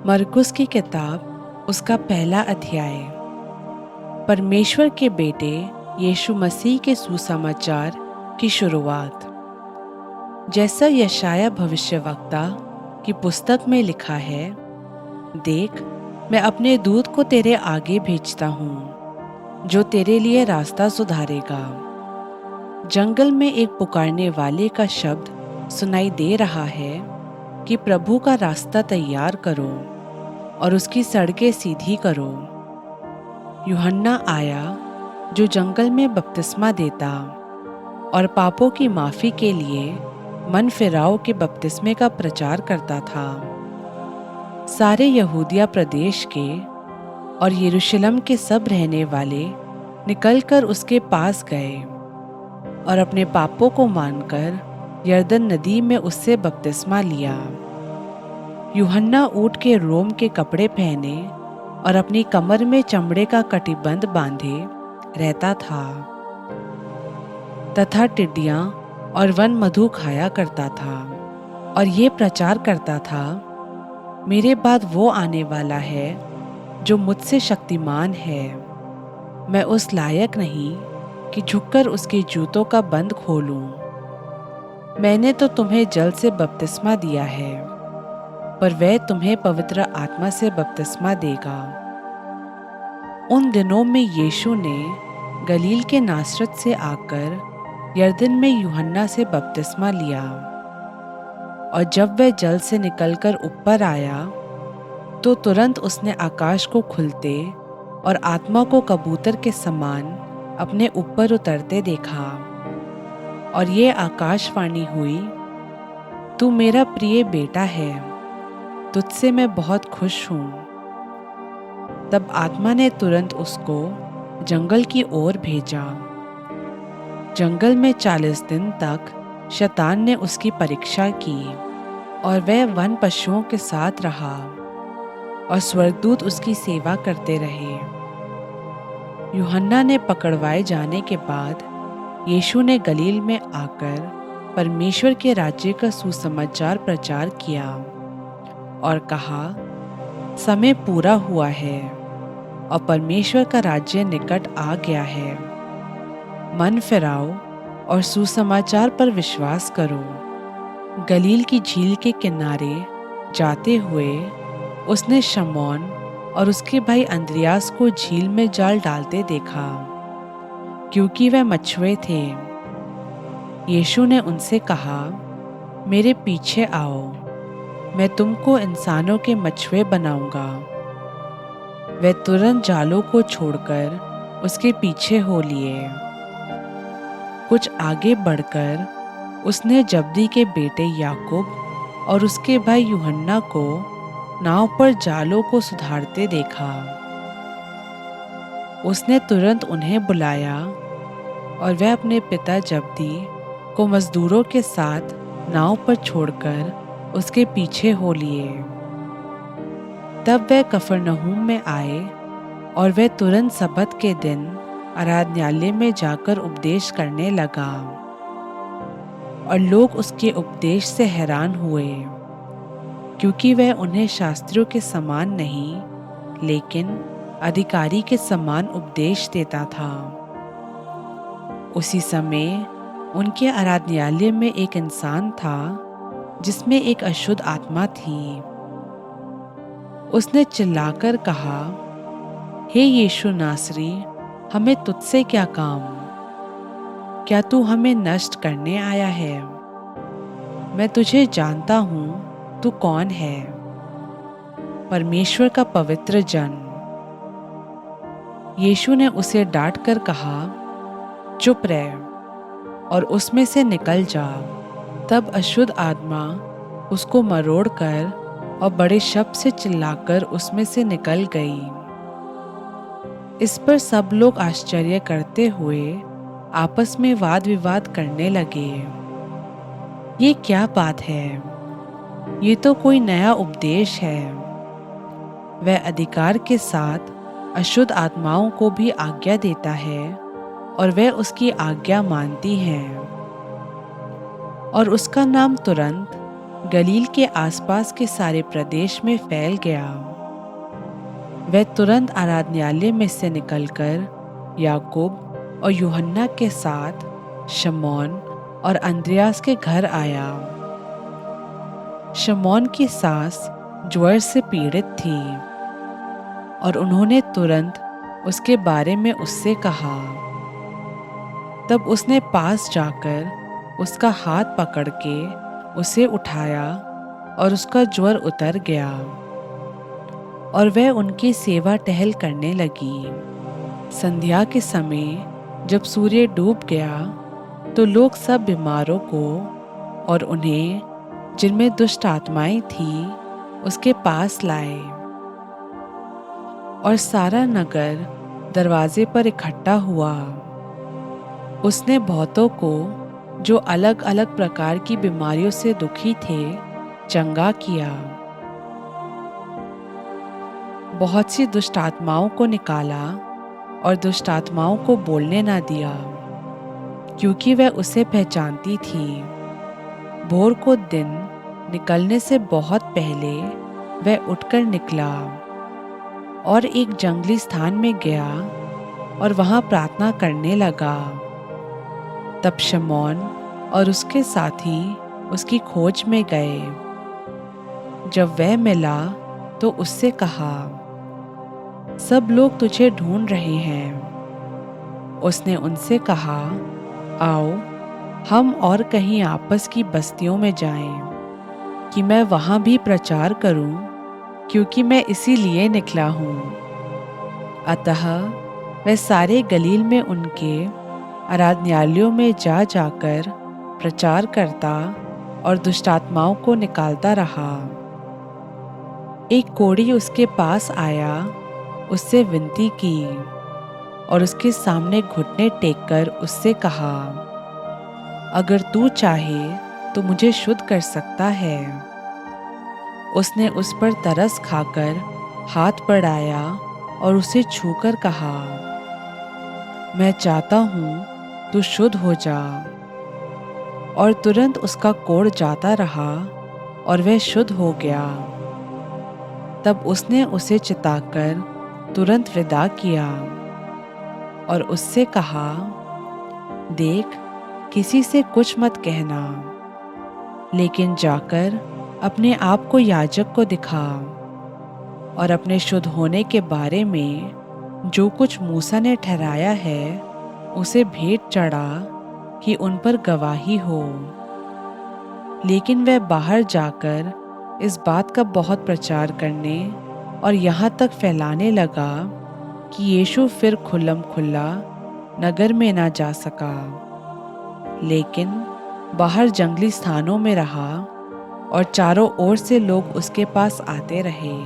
मरकुस की किताब उसका पहला अध्याय। परमेश्वर के बेटे यीशु मसीह के सुसमाचार की शुरुआत। जैसा यशाया भविष्यवक्ता की पुस्तक में लिखा है, देख, मैं अपने दूत को तेरे आगे भेजता हूँ, जो तेरे लिए रास्ता सुधारेगा। जंगल में एक पुकारने वाले का शब्द सुनाई दे रहा है कि प्रभु का रास्ता तैयार करो और उसकी सड़कें सीधी करो। यूहन्ना आया, जो जंगल में बपतिस्मा देता और पापों की माफ़ी के लिए मन फिराव के बपतिस्मे का प्रचार करता था। सारे यहूदिया प्रदेश के और यरूशलेम के सब रहने वाले निकलकर उसके पास गए और अपने पापों को मानकर यरदन नदी में उससे बपतिस्मा लिया। यूहन्ना ऊँट के रोम के कपड़े पहने और अपनी कमर में चमड़े का कटिबंध बांधे रहता था तथा टिड्डियाँ और वन मधु खाया करता था और ये प्रचार करता था, मेरे बाद वो आने वाला है जो मुझसे शक्तिमान है। मैं उस लायक नहीं कि झुककर उसके जूतों का बंद खोलूं। मैंने तो तुम्हें जल से बपतिस्मा दिया है, पर वह तुम्हें पवित्र आत्मा से बपतिस्मा देगा। उन दिनों में यीशु ने गलील के नासरत से आकर यरदन में यूहन्ना से बपतिस्मा लिया, और जब वह जल से निकलकर ऊपर आया तो तुरंत उसने आकाश को खुलते और आत्मा को कबूतर के समान अपने ऊपर उतरते देखा, और ये आकाशवाणी हुई, तू मेरा प्रिय बेटा है, तुझसे मैं बहुत खुश हूँ। तब आत्मा ने तुरंत उसको जंगल की ओर भेजा। जंगल में 40 दिन तक शैतान ने उसकी परीक्षा की, और वह वन पशुओं के साथ रहा और स्वर्गदूत उसकी सेवा करते रहे। यूहन्ना ने पकड़वाए जाने के बाद यीशु ने गलील में आकर परमेश्वर के राज्य का सुसमाचार प्रचार किया और कहा, समय पूरा हुआ है और परमेश्वर का राज्य निकट आ गया है। मन फिराओ और सुसमाचार पर विश्वास करो। गलील की झील के किनारे जाते हुए उसने शमौन और उसके भाई अंद्रियास को झील में जाल डालते देखा, क्योंकि वे मछुए थे। यीशु ने उनसे कहा, मेरे पीछे आओ, मैं तुमको इंसानों के मछुए बनाऊंगा। वे तुरंत जालों को छोड़कर उसके पीछे हो लिए। कुछ आगे बढ़कर उसने जब्दी के बेटे याकूब और उसके भाई यूहन्ना को नाव पर जालों को सुधारते देखा। उसने तुरंत उन्हें बुलाया और वह अपने पिता जब्दी को मजदूरों के साथ नाव पर छोड़कर उसके पीछे हो लिए। तब वह कफरनहूम में आए, और वह तुरंत सबत के दिन आराधनालय में जाकर उपदेश करने लगा, और लोग उसके उपदेश से हैरान हुए, क्योंकि वह उन्हें शास्त्रियों के समान नहीं, लेकिन अधिकारी के समान उपदेश देता था। उसी समय उनके आराधनालय में एक इंसान था जिसमें एक अशुद्ध आत्मा थी। उसने चिल्लाकर कहा, हे यीशु नासरी, हमें तुझसे क्या काम? क्या तू हमें नष्ट करने आया है? मैं तुझे जानता हूँ, तू कौन है, परमेश्वर का पवित्र जन। यीशु ने उसे डांट कर कहा, चुप रह और उसमें से निकल जा। तब अशुद्ध आत्मा उसको मरोड़कर और बड़े शब्द से चिल्लाकर उसमें से निकल गई। इस पर सब लोग आश्चर्य करते हुए आपस में वाद विवाद करने लगे, ये क्या बात है? ये तो कोई नया उपदेश है। वह अधिकार के साथ अशुद्ध आत्माओं को भी आज्ञा देता है, और वह उसकी आज्ञा मानती हैं, और उसका नाम तुरंत गलील के आसपास के सारे प्रदेश में फैल गया। वह तुरंत आराधनालय में से निकलकर याकूब और यूहन्ना के साथ शमौन और अंद्रयास के घर आया। शमौन की सास ज्वर से पीड़ित थी और उन्होंने तुरंत उसके बारे में उससे कहा। तब उसने पास जाकर उसका हाथ पकड़ के उसे उठाया और उसका ज्वर उतर गया और वह उनकी सेवा टहल करने लगी। संध्या के समय जब सूर्य डूब गया तो लोग सब बीमारों को और उन्हें जिनमें दुष्ट आत्माएं थी उसके पास लाए और सारा नगर दरवाजे पर इकट्ठा हुआ। उसने बहुतों को जो अलग अलग प्रकार की बीमारियों से दुखी थे चंगा किया। बहुत सी दुष्ट आत्माओं को निकाला और दुष्ट आत्माओं को बोलने ना दिया, क्योंकि वह उसे पहचानती थी। भोर को दिन निकलने से बहुत पहले वह उठकर निकला और एक जंगली स्थान में गया और वहां प्रार्थना करने लगा। तब शमौन और उसके साथी उसकी खोज में गए। जब वह मिला तो उससे कहा, सब लोग तुझे ढूंढ रहे हैं। उसने उनसे कहा, आओ हम और कहीं आपस की बस्तियों में जाएं, कि मैं वहां भी प्रचार करूं, क्योंकि मैं इसीलिए निकला हूं। अतः वह सारे गलील में उनके आराधनालयों में जा जाकर प्रचार करता और दुष्टात्माओं को निकालता रहा। एक कोढ़ी उसके पास आया, उससे विनती की और उसके सामने घुटने टेककर उससे कहा, अगर तू चाहे तो मुझे शुद्ध कर सकता है। उसने उस पर तरस खाकर हाथ बढ़ाया और उसे छूकर कहा, मैं चाहता हूँ तू शुद्ध हो जा। और तुरंत उसका कोढ़ जाता रहा और वह शुद्ध हो गया। तब उसने उसे चिताकर तुरंत विदा किया और उससे कहा, देख, किसी से कुछ मत कहना, लेकिन जाकर अपने आप को याजक को दिखा और अपने शुद्ध होने के बारे में जो कुछ मूसा ने ठहराया है उसे भेंट चढ़ा कि उन पर गवाही हो। लेकिन वह बाहर जाकर इस बात का बहुत प्रचार करने और यहाँ तक फैलाने लगा कि यीशु फिर खुल्लम खुल्ला नगर में ना जा सका, लेकिन बाहर जंगली स्थानों में रहा और चारों ओर से लोग उसके पास आते रहे।